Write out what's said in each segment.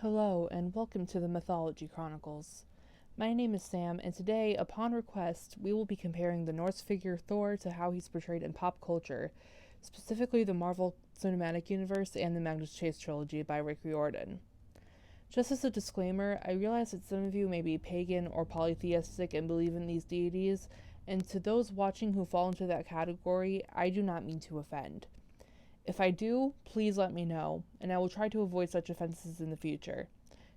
Hello, and welcome to the Mythology Chronicles. My name is Sam, and today, upon request, we will be comparing the Norse figure Thor to how he's portrayed in pop culture, specifically the Marvel Cinematic Universe and the Magnus Chase trilogy by Rick Riordan. Just as a disclaimer, I realize that some of you may be pagan or polytheistic and believe in these deities, and to those watching who fall into that category, I do not mean to offend. If I do, please let me know, and I will try to avoid such offenses in the future.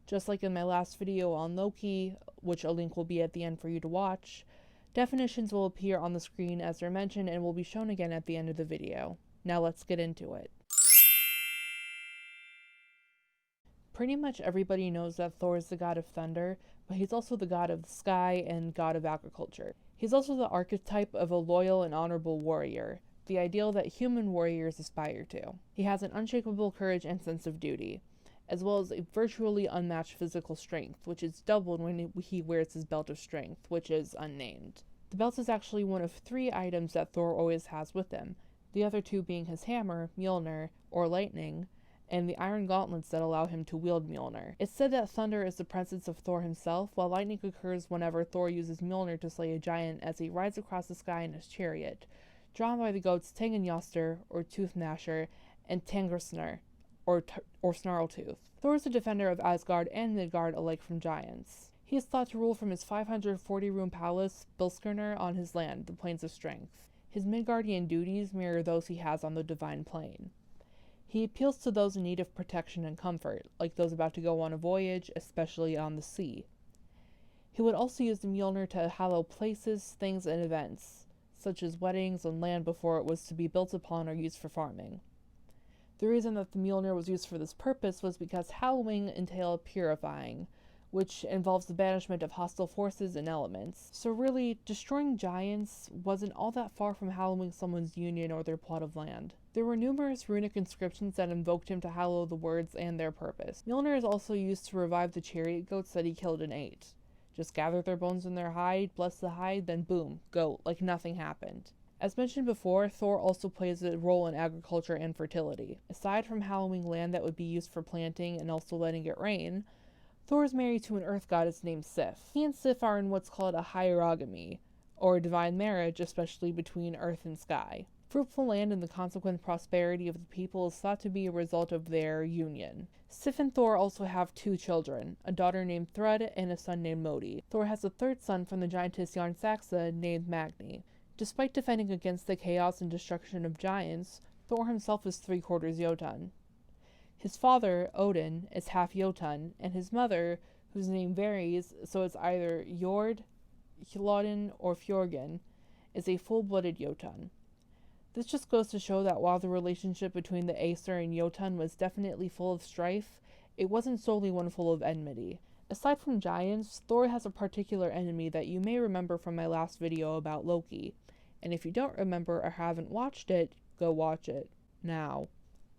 Just like in my last video on Loki, which a link will be at the end for you to watch, definitions will appear on the screen as they're mentioned and will be shown again at the end of the video. Now let's get into it. Pretty much everybody knows that Thor is the god of thunder, but he's also the god of the sky and god of agriculture. He's also the archetype of a loyal and honorable warrior, the ideal that human warriors aspire to. He has an unshakable courage and sense of duty, as well as a virtually unmatched physical strength, which is doubled when he wears his belt of strength, which is unnamed. The belt is actually one of 3 items that Thor always has with him, the other 2 being his hammer, Mjolnir, or lightning, and the iron gauntlets that allow him to wield Mjolnir. It's said that thunder is the presence of Thor himself, while lightning occurs whenever Thor uses Mjolnir to slay a giant as he rides across the sky in his chariot, drawn by the goats Tangenjoster, or Tooth Gnasher, and Tangrisnir, or Snarltooth. Thor is a defender of Asgard and Midgard alike from giants. He is thought to rule from his 540-room palace, Bilskirnir, on his land, the Plains of Strength. His Midgardian duties mirror those he has on the Divine Plane. He appeals to those in need of protection and comfort, like those about to go on a voyage, especially on the sea. He would also use the Mjolnir to hallow places, things, and events, such as weddings on land before it was to be built upon or used for farming. The reason that the Mjolnir was used for this purpose was because hallowing entailed purifying, which involves the banishment of hostile forces and elements. So really, destroying giants wasn't all that far from hallowing someone's union or their plot of land. There were numerous runic inscriptions that invoked him to hallow the words and their purpose. Mjolnir is also used to revive the chariot goats that he killed and ate. Just gather their bones in their hide, bless the hide, then boom, goat, like nothing happened. As mentioned before, Thor also plays a role in agriculture and fertility. Aside from hallowing land that would be used for planting and also letting it rain, Thor is married to an earth goddess named Sif. He and Sif are in what's called a hierogamy, or a divine marriage, especially between earth and sky. Fruitful land and the consequent prosperity of the people is thought to be a result of their union. Sif and Thor also have 2 children, a daughter named Thrud and a son named Modi. Thor has a 3rd son from the giantess Jarnsaxa named Magni. Despite defending against the chaos and destruction of giants, Thor himself is 3/4 Jotun. His father, Odin, is half Jotun, and his mother, whose name varies, so it's either Jord, Hlodin, or Fjorgen, is a full-blooded Jotun. This just goes to show that while the relationship between the Aesir and Jotun was definitely full of strife, it wasn't solely one full of enmity. Aside from giants, Thor has a particular enemy that you may remember from my last video about Loki, and if you don't remember or haven't watched it, go watch it now.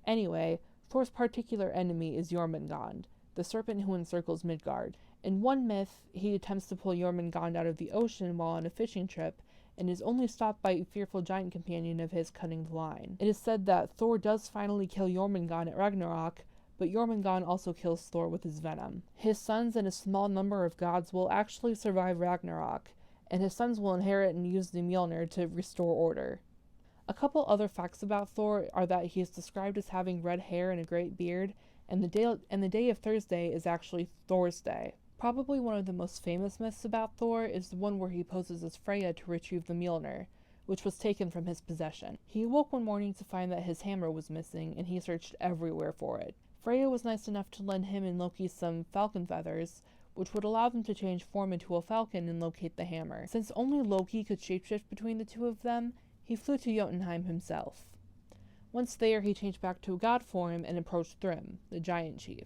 Anyway, Thor's particular enemy is Jormungand, the serpent who encircles Midgard. In one myth, he attempts to pull Jormungand out of the ocean while on a fishing trip, and is only stopped by a fearful giant companion of his cutting the line. It is said that Thor does finally kill Jormungand at Ragnarok, but Jormungand also kills Thor with his venom. His sons and a small number of gods will actually survive Ragnarok, and his sons will inherit and use the Mjolnir to restore order. A couple other facts about Thor are that he is described as having red hair and a great beard, and the day of Thursday is actually Thor's Day. Probably one of the most famous myths about Thor is the one where he poses as Freya to retrieve the Mjolnir, which was taken from his possession. He awoke one morning to find that his hammer was missing, and he searched everywhere for it. Freya was nice enough to lend him and Loki some falcon feathers, which would allow them to change form into a falcon and locate the hammer. Since only Loki could shapeshift between the 2 of them, he flew to Jotunheim himself. Once there, he changed back to a god form and approached Thrym, the giant chief.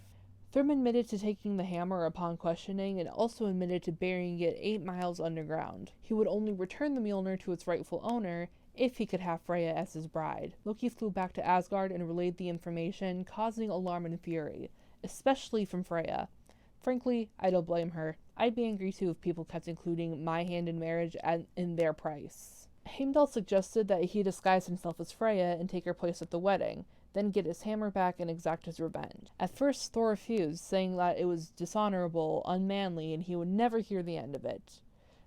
Thrym admitted to taking the hammer upon questioning and also admitted to burying it 8 miles underground. He would only return the Mjolnir to its rightful owner if he could have Freya as his bride. Loki flew back to Asgard and relayed the information, causing alarm and fury, especially from Freya. Frankly, I don't blame her. I'd be angry too if people kept including my hand in marriage in their price. Heimdall suggested that he disguise himself as Freya and take her place at the wedding, then get his hammer back and exact his revenge. At first, Thor refused, saying that it was dishonorable, unmanly, and he would never hear the end of it.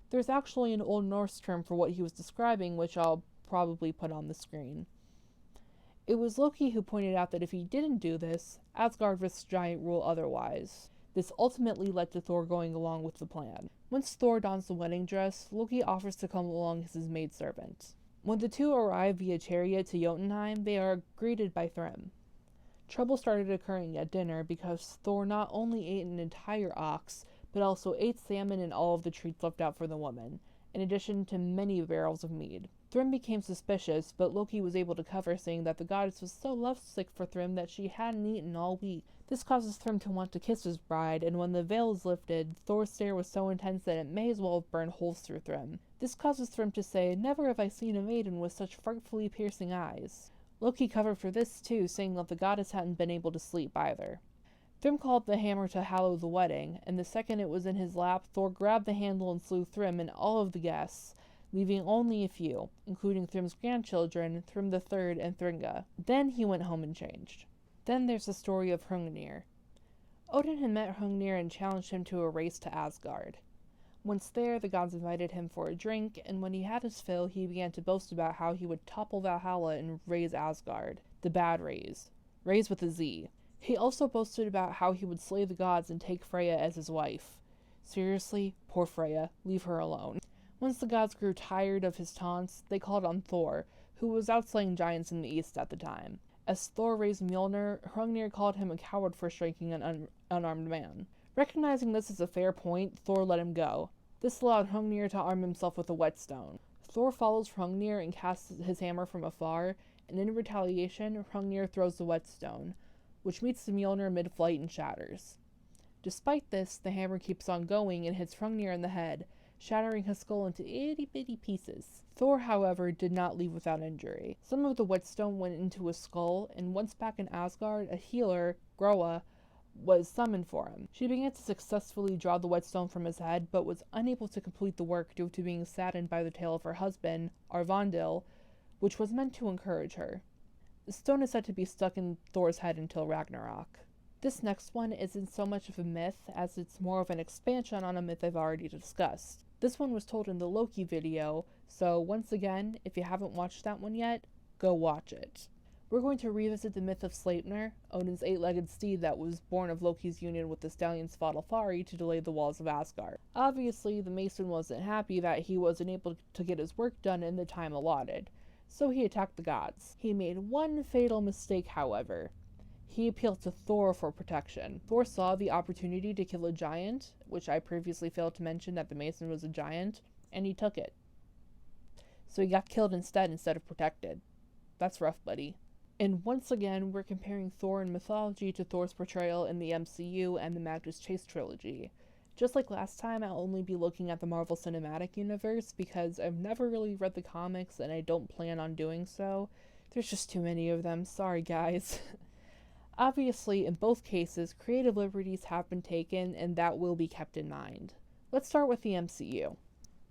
There's actually an Old Norse term for what he was describing, which I'll probably put on the screen. It was Loki who pointed out that if he didn't do this, Asgard risks giant rule otherwise. This ultimately led to Thor going along with the plan. Once Thor dons the wedding dress, Loki offers to come along as his maidservant. When the two arrive via chariot to Jotunheim, they are greeted by Thrym. Trouble started occurring at dinner because Thor not only ate an entire ox, but also ate salmon and all of the treats left out for the woman, in addition to many barrels of mead. Thrym became suspicious, but Loki was able to cover, saying that the goddess was so lovesick for Thrym that she hadn't eaten all week. This causes Thrym to want to kiss his bride, and when the veil is lifted, Thor's stare was so intense that it may as well have burned holes through Thrym. This causes Thrym to say, "Never have I seen a maiden with such frightfully piercing eyes." Loki covered for this too, saying that the goddess hadn't been able to sleep either. Thrym called the hammer to hallow the wedding, and the second it was in his lap, Thor grabbed the handle and slew Thrym and all of the guests, leaving only a few, including Thrym's grandchildren, Thrym III and Thringa. Then he went home and changed. Then there's the story of Hrungnir. Odin had met Hrungnir and challenged him to a race to Asgard. Once there, the gods invited him for a drink, and when he had his fill, he began to boast about how he would topple Valhalla and raise Asgard, the bad raise with a Z. He also boasted about how he would slay the gods and take Freya as his wife. Seriously, poor Freya, leave her alone. Once the gods grew tired of his taunts, they called on Thor, who was out slaying giants in the east at the time. As Thor raised Mjolnir, Hrungnir called him a coward for striking an unarmed man. Recognizing this as a fair point, Thor let him go. This allowed Hrungnir to arm himself with a whetstone. Thor follows Hrungnir and casts his hammer from afar, and in retaliation, Hrungnir throws the whetstone, which meets the Mjolnir mid-flight and shatters. Despite this, the hammer keeps on going and hits Hrungnir in the head, shattering his skull into itty-bitty pieces. Thor, however, did not leave without injury. Some of the whetstone went into his skull, and once back in Asgard, a healer, Groa, was summoned for him. She began to successfully draw the whetstone from his head, but was unable to complete the work due to being saddened by the tale of her husband, Arvandil, which was meant to encourage her. The stone is said to be stuck in Thor's head until Ragnarok. This next one isn't so much of a myth, as it's more of an expansion on a myth I've already discussed. This one was told in the Loki video, so once again, if you haven't watched that one yet, go watch it. We're going to revisit the myth of Sleipnir, Odin's 8-legged steed that was born of Loki's union with the stallion Svadilfari to delay the walls of Asgard. Obviously, the mason wasn't happy that he wasn't able to get his work done in the time allotted, so he attacked the gods. He made one fatal mistake, however. He appealed to Thor for protection. Thor saw the opportunity to kill a giant, which I previously failed to mention that the mason was a giant, and he took it. So he got killed instead of protected. That's rough, buddy. And once again, we're comparing Thor in mythology to Thor's portrayal in the MCU and the Magnus Chase trilogy. Just like last time, I'll only be looking at the Marvel Cinematic Universe because I've never really read the comics and I don't plan on doing so. There's just too many of them, sorry guys. Obviously, in both cases, creative liberties have been taken and that will be kept in mind. Let's start with the MCU.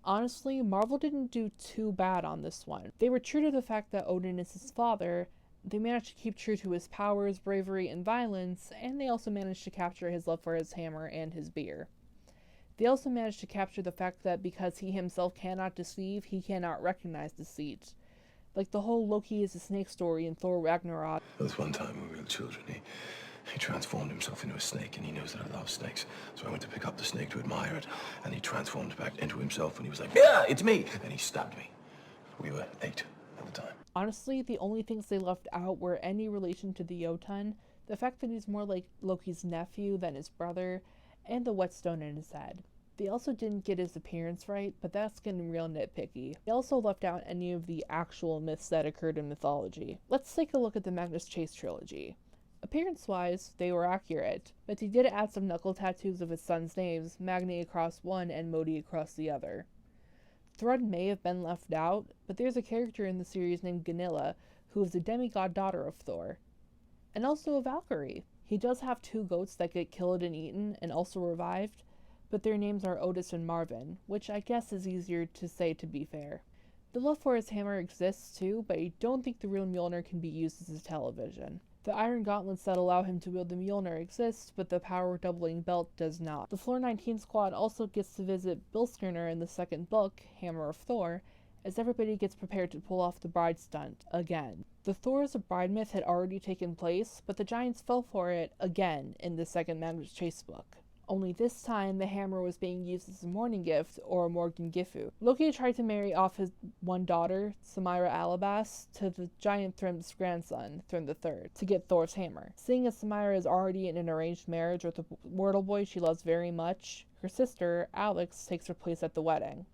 Honestly, Marvel didn't do too bad on this one. They were true to the fact that Odin is his father. They managed to keep true to his powers, bravery, and violence, and they also managed to capture his love for his hammer and his beer. They also managed to capture the fact that because he himself cannot deceive, he cannot recognize deceit. Like the whole Loki is a snake story in Thor Ragnarok. There was one time when we were children, he transformed himself into a snake, and he knows that I love snakes. So I went to pick up the snake to admire it, and he transformed back into himself, and he was like, "Yeah, it's me!" And he stabbed me. We were 8 at the time. Honestly, the only things they left out were any relation to the Jotun, the fact that he's more like Loki's nephew than his brother, and the whetstone in his head. They also didn't get his appearance right, but that's getting real nitpicky. They also left out any of the actual myths that occurred in mythology. Let's take a look at the Magnus Chase trilogy. Appearance-wise, they were accurate, but they did add some knuckle tattoos of his sons' names, Magni across one and Modi across the other. Thrud may have been left out, but there's a character in the series named Gunilla, who is the demigod daughter of Thor. And also a Valkyrie. He does have 2 goats that get killed and eaten, and also revived, but their names are Otis and Marvin, which I guess is easier to say to be fair. The love for his hammer exists too, but I don't think the real Mjolnir can be used as a television. The iron gauntlets that allow him to wield the Mjolnir exist, but the power-doubling belt does not. The Floor 19 squad also gets to visit Bilskirner in the second book, Hammer of Thor, as everybody gets prepared to pull off the bride stunt again. The Thor as a bride myth had already taken place, but the giants fell for it again in the second Magnus Chase book. Only this time, the hammer was being used as a mourning gift, or a Morgan Gifu. Loki tried to marry off his one daughter, Samira Alabas, to the giant Thrym's grandson, Thrym III, to get Thor's hammer. Seeing as Samira is already in an arranged marriage with a mortal boy she loves very much, her sister, Alex, takes her place at the wedding,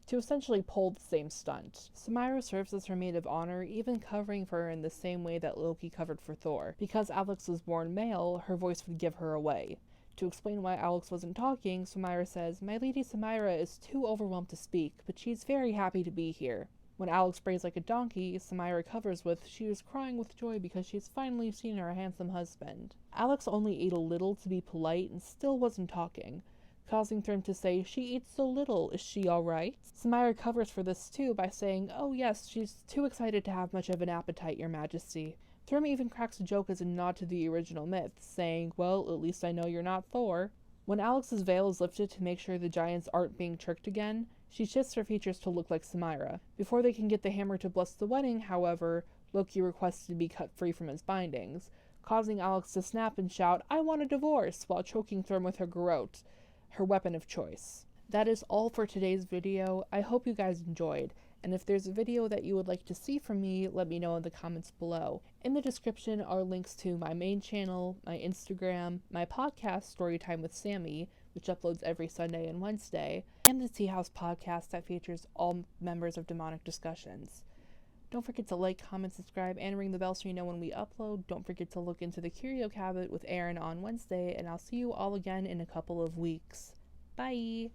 to essentially pull the same stunt. Samira serves as her maid of honor, even covering for her in the same way that Loki covered for Thor. Because Alex was born male, her voice would give her away. To explain why Alex wasn't talking, Samira says, "My lady Samira is too overwhelmed to speak, but she's very happy to be here." When Alex brays like a donkey, Samira covers with, "She is crying with joy because she's finally seen her handsome husband." Alex only ate a little to be polite and still wasn't talking, causing Thrym to say, "She eats so little, is she alright?" Samira covers for this too by saying, "Oh yes, she's too excited to have much of an appetite, your majesty." Thrym even cracks a joke as a nod to the original myth, saying, "Well, at least I know you're not Thor." When Alex's veil is lifted to make sure the giants aren't being tricked again, she shifts her features to look like Samira. Before they can get the hammer to bless the wedding, however, Loki requests to be cut free from his bindings, causing Alex to snap and shout, "I want a divorce," while choking Thrym with her garrote, her weapon of choice. That is all for today's video. I hope you guys enjoyed, and if there's a video that you would like to see from me, let me know in the comments below. In the description are links to my main channel, my Instagram, my podcast, Storytime with Sammy, which uploads every Sunday and Wednesday, and the Tea House podcast that features all members of Demonic Discussions. Don't forget to like, comment, subscribe, and ring the bell so you know when we upload. Don't forget to look into the Curio Cabinet with Aaron on Wednesday, and I'll see you all again in a couple of weeks. Bye!